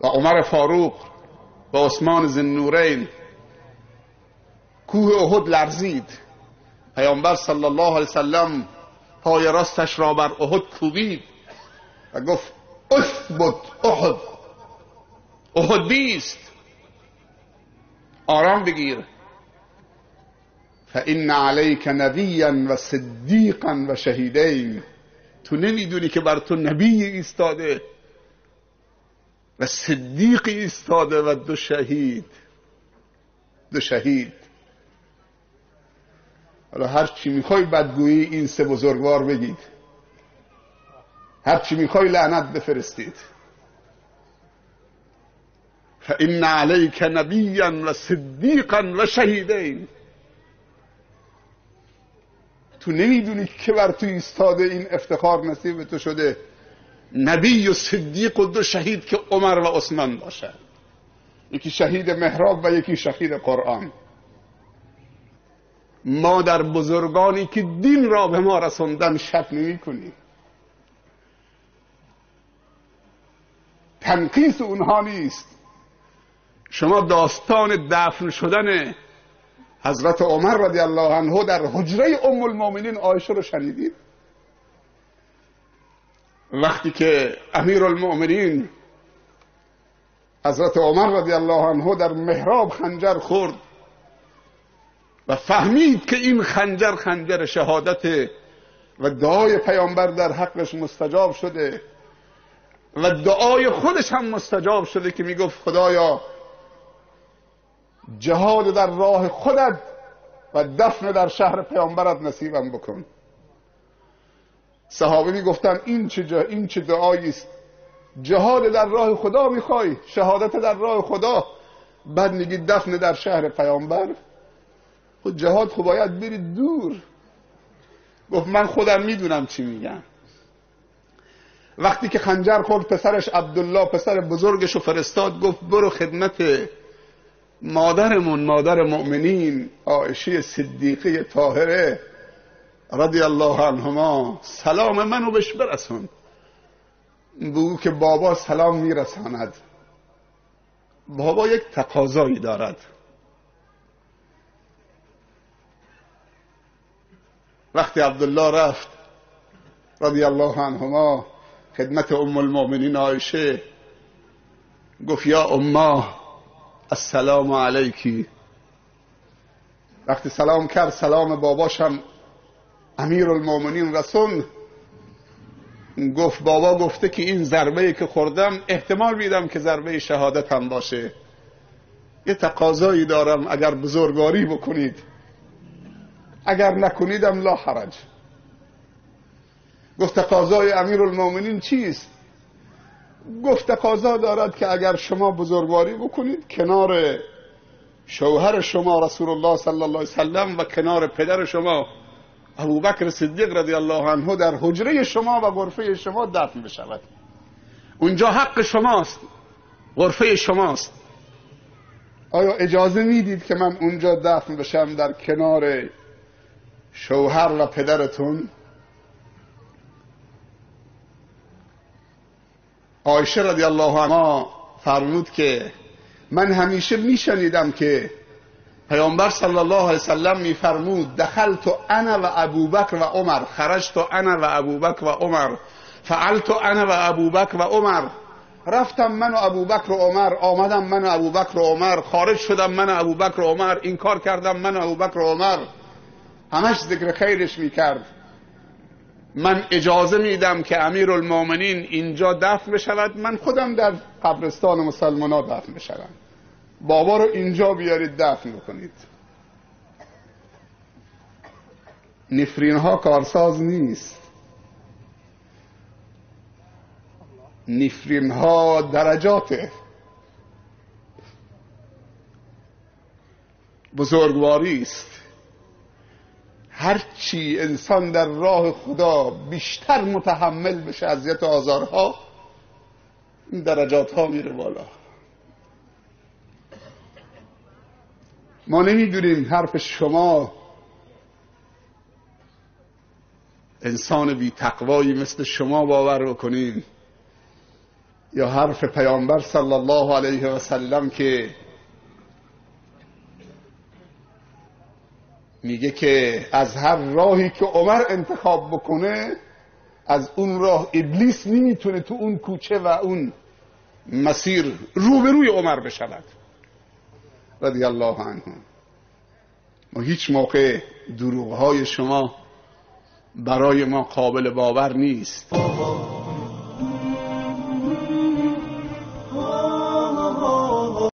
و عمر فاروق و عثمان ذوالنورین. کوه احد لرزید. پیامبر صلی الله علیه وسلم پای راستش را بر احد کوبید و گفت اثبت احد، احد بیست، آرام بگیر. فإن علیک نبیا و صدیقا و شهیدین. تو نمیدونی که بر تو نبی ایستاده و صدیقی ایستاده و دو شهید. حالا هر چی میخوای بدگویی این سه بزرگوار بگید، هر چی میخوای لعنت بفرستید. فإن علیک نبیا و صدیقا و شهیدین. تو نمیدونی که بر تو ایستاده این افتخار نصیب تو شده، نبی و صدیق و دو شهید که عمر و عثمان باشه، یکی شهید محراب و یکی شهید قرآن. ما در بزرگانی که دین را به ما رسوندن شک نمی کنیم. تنقیص اونها نیست. شما داستان دفن شدن حضرت عمر رضی الله عنه در حجره ام المؤمنین عایشه رو شنیدید؟ وقتی که امیر المؤمنین حضرت عمر رضی الله عنه در محراب خنجر خورد و فهمید که این خنجر خنجر شهادت و دعای پیامبر در حقش مستجاب شده و دعای خودش هم مستجاب شده که میگفت خدایا جهاد در راه خودت و دفن در شهر پیامبرت نصیبم بکن. صحابه میگفتن این چه دعایی است؟ جهاد در راه خدا میخوای، شهادت در راه خدا، بعد میگی دفن در شهر پیامبر؟ خود جهاد خب باید برید دور. گفت من خودم میدونم چی میگم. وقتی که خنجر خورد پسرش عبدالله پسر بزرگشو فرستاد، گفت برو خدمت مادرمون، مادر مؤمنین عایشه صدیقه طاهره رضی الله عنهما، سلام منو بهش برسون. بگو که بابا سلام میرساند. بابا یک تقاضایی دارد. وقتی عبدالله رفت رضی الله عنهما خدمت ام المؤمنین عایشه، گفت یا امه السلام علیکی. وقتی سلام کرد، سلام باباشم امیر المؤمنین رسون، گفت بابا گفته که این ضربه‌ای که خوردم احتمال میدم که ضربه شهادت هم باشه. یه تقاضایی دارم، اگر بزرگواری بکنید، اگر نکنیدم لا حرج. گفت تقاضای امیر المؤمنین چیست؟ گفت تقاضا دارد که اگر شما بزرگواری بکنید کنار شوهر شما رسول الله صلی الله علیه وسلم و کنار پدر شما ابوبکر صدیق رضی الله عنه در حجره شما و غرفه شما دفن بشود. اونجا حق شماست، غرفه شماست. آیا اجازه میدید که من اونجا دفن بشم در کنار شوهر و پدرتون؟ عایشه رضی الله عنها فرمود که من همیشه میشنیدم که پیامبر صلی الله علیه وسلم میفرمود دخلت انا و ابوبکر و عمر، خرجت انا و ابوبکر و عمر، فعلت انا و ابوبکر و عمر. رفتم من و ابوبکر و عمر، آمدم من و ابوبکر و عمر، خارج شدم من و ابوبکر و عمر، این کار کردم من و ابوبکر و عمر. همش ذکر خیرش میکرد. من اجازه میدم که امیر المؤمنین اینجا دفن بشود، من خودم در قبرستان مسلمانا دفن بشوم. بابا رو اینجا بیارید دفن بکنید. نفرین ها کارساز نیست. نفرین ها درجاته. بزرگواری است. هرچی انسان در راه خدا بیشتر متحمل بشه اذیت و آزارها، این درجات ها میره بالا. ما نمیدونیم حرف شما انسان بی تقوایی مثل شما باور بکنین یا حرف پیامبر صلی الله علیه و سلم که میگه که از هر راهی که عمر انتخاب بکنه از اون راه ابلیس نمیتونه تو اون کوچه و اون مسیر روبروی عمر بشود رضی الله عنه. ما هیچ موقع دروغهای شما برای ما قابل باور نیست.